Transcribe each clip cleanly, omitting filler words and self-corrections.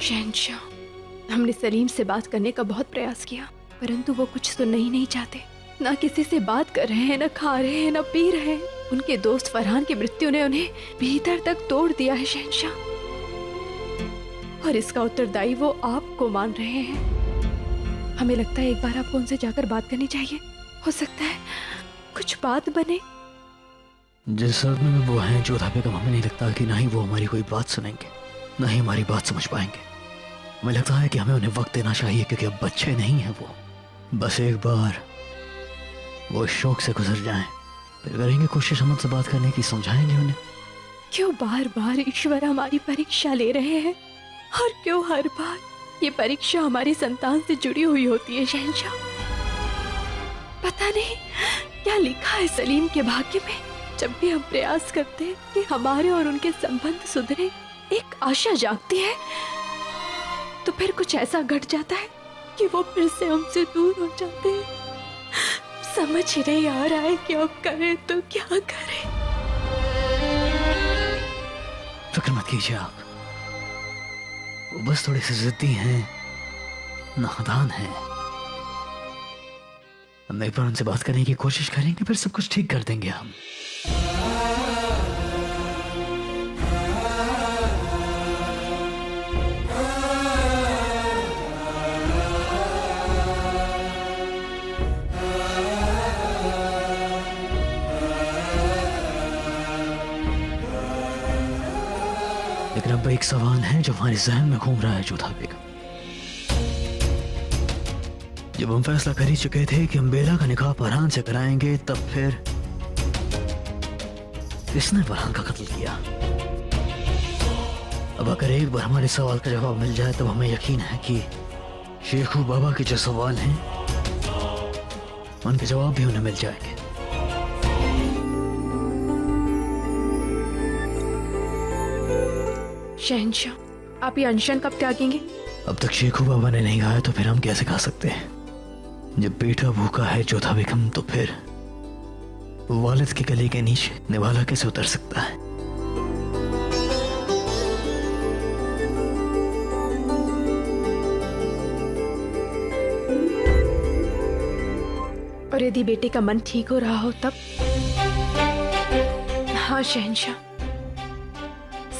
शहंशाह, हमने सलीम से बात करने का बहुत प्रयास किया, परंतु वो कुछ सुनना ही नहीं चाहते। ना किसी से बात कर रहे हैं, ना खा रहे हैं, ना पी रहे हैं। उनके दोस्त फरहान की मृत्यु ने उन्हें भीतर तक तोड़ दिया है शहंशाह, और इसका उत्तरदायी वो आपको मान रहे हैं। हमें लगता है एक बार आपको उनसे जाकर बात करनी चाहिए। हो सकता है कुछ बात बने। जिस सदमे में वो हैं जोधा बेगम, हमें नहीं लगता कि ना ही वो हमारी कोई बात सुनेंगे, ना ही हमारी बात समझ पाएंगे। हमें लगता है कि हमें उन्हें वक्त देना चाहिए, क्योंकि अब बच्चे नहीं हैं वो। बस एक बार वो शौक से गुजर जाएं, फिर करेंगे कोशिश हम उनसे बात करने की, समझाएंगे उन्हें। क्यों बार बार ईश्वर हमारी परीक्षा ले रहे हैं, और क्यों हर बार ये परीक्षा हमारी संतान से जुड़ी हुई होती है शहंशाह? पता नहीं क्या लिखा है सलीम के भाग्य में। जब भी हम प्रयास करते हैं कि हमारे और उनके संबंध सुधरे, एक आशा जागती है, तो फिर कुछ ऐसा घट जाता है कि वो फिर से हमसे दूर हो जाते हैं। समझ ही नहीं आ रहा है कि अब करें तो क्या करें। फिक्र मत कीजिए आप, वो बस थोड़े से जिद्दी हैं, नादान हैं। हम एक बार उनसे बात करने की कोशिश करेंगे, फिर सब कुछ ठीक कर देंगे हम। लेकिन अब एक सवाल है जो हमारे जहन में घूम रहा है जोधा बेगम। जब हम फैसला कर ही चुके थे कि हम बेला का निकाह फरहान से कराएंगे, तब फिर किसने फरहान का कत्ल किया? अब अगर एक बार हमारे सवाल का जवाब मिल जाए, तब हमें यकीन है कि शेखू बाबा के जो सवाल हैं उनके जवाब भी उन्हें मिल जाएंगे। शहंशाह, आप ये अनशन कब त्यागेंगे? अब तक शेखू बाबा ने नहीं खाया, तो फिर हम कैसे खा सकते हैं? जब बेटा भूखा है जोधा बेगम, तो फिर वालिद के गले के नीचे निवाला कैसे उतर सकता है? और यदि बेटे का मन ठीक हो रहा हो तब? हाँ शहंशाह,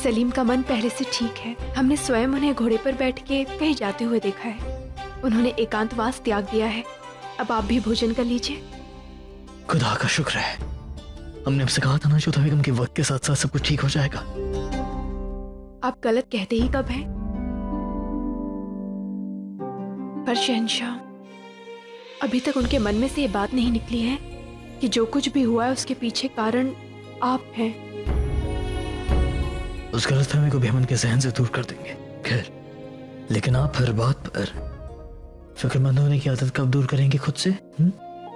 सलीम का मन पहले से ठीक है। हमने स्वयं उन्हें घोड़े पर बैठ के कहीं जाते हुए देखा है। उन्होंने एकांतवास त्याग दिया है। अब आप भी भोजन कर लीजिए। खुदा का शुक्र है, हमने आपसे कहा था ना जोधा बेगम कि वक्त के साथ साथ सब कुछ ठीक हो जाएगा। आप गलत कहते ही कब हैं? पर शहंशाह, अभी तक उनके मन में से ये बात नहीं निकली है कि जो कुछ भी हुआ है उसके पीछे कारण आप हैं। उस गलतफहमी को भी हम उनके जहन से दूर कर देंगे। खैर, लेकिन आप हर बात पर फिक्रमंद होने की आदत कब दूर करेंगे खुद से?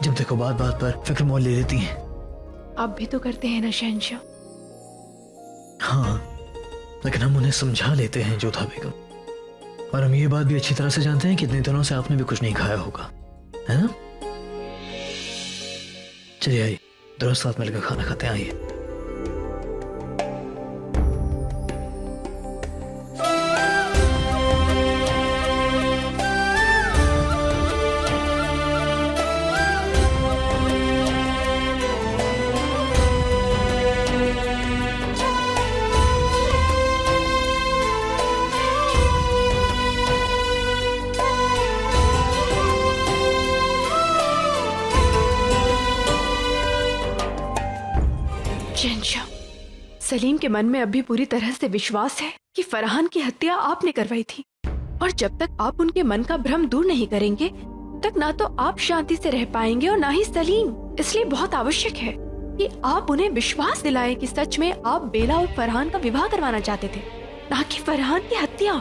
जब देखो बात बात पर फिक्र मोल ले लेती हैं। आप भी तो करते हैं ना शहंशाह? हाँ, लेकिन हम उन्हें समझा लेते हैं जोधा बेगम, और हम ये बात भी अच्छी तरह से जानते हैं कि इतने दिनों से आपने भी कुछ नहीं खाया होगा, है ना? चलिए आइए, दोनों साथ मिलकर खाना खाते हैं। आइए। शहंशाह, सलीम के मन में अभी पूरी तरह से विश्वास है कि फरहान की हत्या आपने करवाई थी, और जब तक आप उनके मन का भ्रम दूर नहीं करेंगे, तक ना तो आप शांति से रह पाएंगे और ना ही सलीम। इसलिए बहुत आवश्यक है कि आप उन्हें विश्वास दिलाएं कि सच में आप बेला और फरहान का विवाह करवाना चाहते थे, ना कि फरहान की हत्या।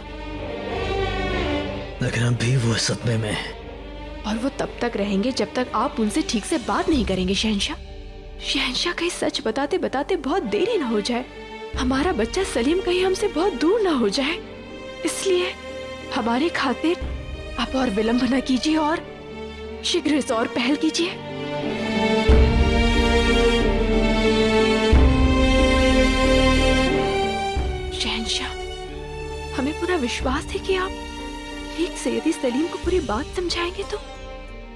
लेकिन अभी वो सदमे में है, और वो तब तक रहेंगे जब तक आप उनसे ठीक से बात नहीं करेंगे शहंशाह। शहंशाह, कहीं सच बताते बताते बहुत देरी ना हो जाए, हमारा बच्चा सलीम कहीं हमसे बहुत दूर ना हो जाए। इसलिए हमारे खातिर आप और विलंब न कीजिए और शीघ्र इस और पहल कीजिए। शहंशाह, हमें पूरा पूरा विश्वास है कि आप ठीक से यदि सलीम को पूरी बात समझाएंगे तो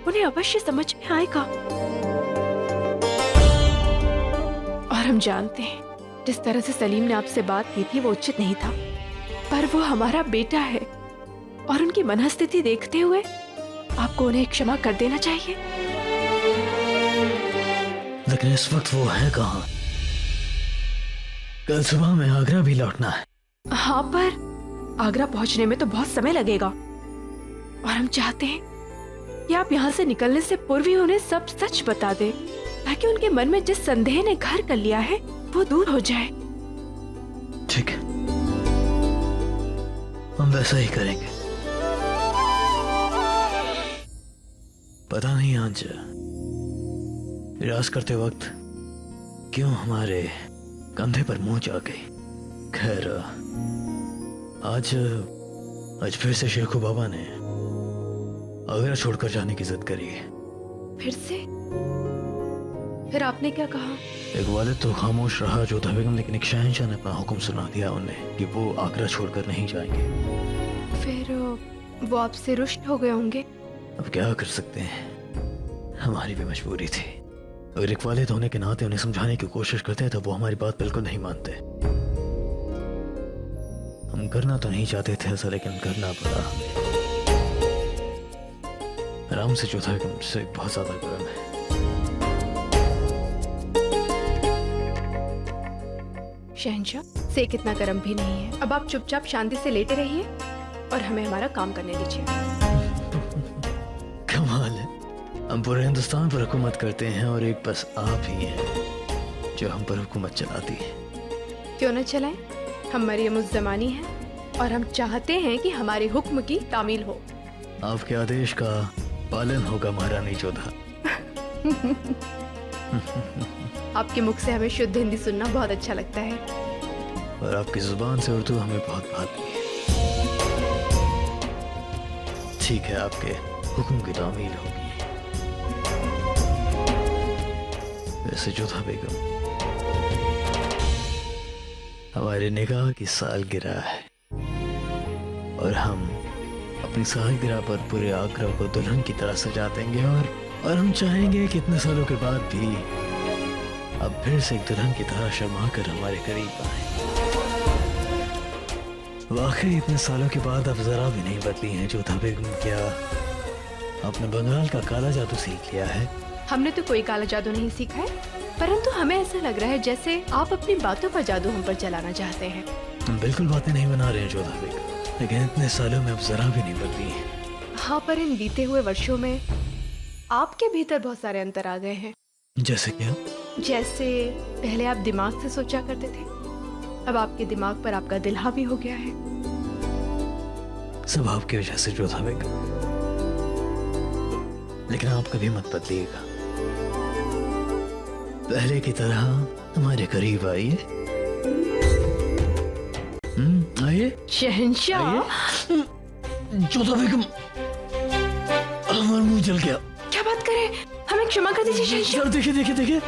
उन्हें अवश्य समझ में आएगा। और हम जानते हैं जिस तरह से सलीम ने आपसे बात की थी वो उचित नहीं था, पर वो हमारा बेटा है और उनकी मनस्थिति देखते हुए आपको उन्हें क्षमा कर देना चाहिए। लेकिन इस वक्त वो है कहाँ? कल सुबह में आगरा भी लौटना है। हाँ, पर आगरा पहुंचने में तो बहुत समय लगेगा और हम चाहते हैं कि आप यहाँ से निकलने से पूर्व ही उन्हें सब सच बता दें, ताकि उनके मन में जिस संदेह ने घर कर लिया है वो दूर हो जाए। ठीक है, हम वैसा ही करेंगे। पता नहीं आज राज करते वक्त क्यों हमारे कंधे पर मूंछ आ गई। खैर, आज फिर से शेखू बाबा ने आगरा छोड़कर जाने की जिद करी है। फिर से? फिर आपने क्या कहा? एक वालिद तो खामोश रहा जोधा बेगम, लेकिन एक शहंशाह ने अपना हुक्म सुना दिया उन्हें कि वो आगरा छोड़कर नहीं जाएंगे। फिर वो आपसे रुष्ट हो गए होंगे। अब क्या कर सकते हैं, हमारी भी मजबूरी थी। अगर एक वालिद होने के नाते उन्हें समझाने की कोशिश करते हैं तो वो हमारी बात बिल्कुल नहीं मानते। हम करना तो नहीं चाहते थे ऐसा, लेकिन करना पड़ा। आराम से जोधा बेगम से बहुत ज्यादा गर्म है। शहंशाह, सेक इतना गर्म भी नहीं है। अब आप चुपचाप शांति से लेटे रहिए और हमें हमारा काम करने दीजिए। कमाल है, हम पूरे हिंदुस्तान पर हुकूमत करते हैं और एक बस आप ही हैं जो हम पर हुकूमत चलाती है। क्यों न चलाएं? हम मरियम उस जमानी हैं और हम चाहते हैं कि हमारे हुक्म की तामील हो। आपके आदेश का पालन होगा महारानी जोधा। आपके मुख से हमें शुद्ध हिंदी सुनना बहुत अच्छा लगता है और आपकी जुबान से उर्दू हमें बहुत भाती है। ठीक है, आपके हुक्म की तामील होगी। वैसे जोधा बेगम, हमारे निकाह की सालगिरह है और हम अपनी सालगिरह पर पूरे आगरा को दुल्हन की तरह सजा देंगे और हम चाहेंगे कि इतने सालों के बाद भी अब फिर से एक दुल्हन की तरह शर्मा कर हमारे करीब आए। वाकई इतने सालों के बाद अब जरा भी नहीं बदली हैं जोधा बेगम। क्या आपने बंगाल का काला जादू सीख लिया है? हमने तो कोई काला जादू नहीं सीखा है, परंतु हमें ऐसा लग रहा है जैसे आप अपनी बातों का जादू हम पर चलाना चाहते हैं। हम बिल्कुल बातें नहीं बना रहे हैं जोधा बेगम, लेकिन इतने सालों में अब जरा भी नहीं बदली है। हाँ, पर इन बीते हुए वर्षों में आपके भीतर बहुत सारे अंतर आ गए हैं। जैसे क्या? जैसे पहले आप दिमाग से सोचा करते थे, अब आपके दिमाग पर आपका दिल हावी हो गया है। सब आपकी वजह से जोधा बेगम, लेकिन आप कभी मत बदलिएगा। पहले की तरह हमारे करीब आइए। आइए शहंशाह। जोधा बेगम, हमारा मुंह जल गया। क्या बात करें, हमें क्षमा कर दीजिए शहंशाह। देखिए देखिए देखिए,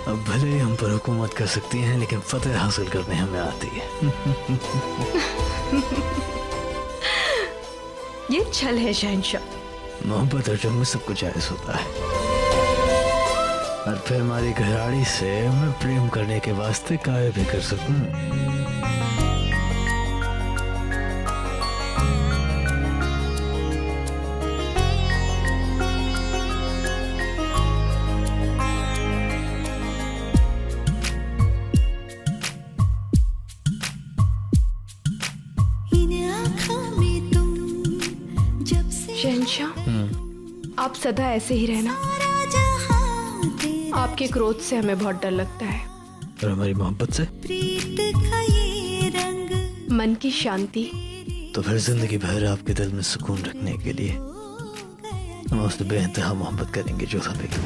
अब भले ही हम पर हुकूमत कर सकती हैं, लेकिन फतेह हासिल करने हमें आती है। ये छल है शहंशाह। मोहब्बत और जंग में सब कुछ जायज होता है। और फिर हमारी घराड़ी से मैं प्रेम करने के वास्ते काय भी कर सकूं। शहंशाह, आप सदा ऐसे ही रहना। आपके क्रोध से हमें बहुत डर लगता है। और हमारी मोहब्बत से? मन की शांति। तो फिर जिंदगी भर आपके दिल में सुकून रखने के लिए हम उससे बेइंतहा मोहब्बत करेंगे जोधा बेगम।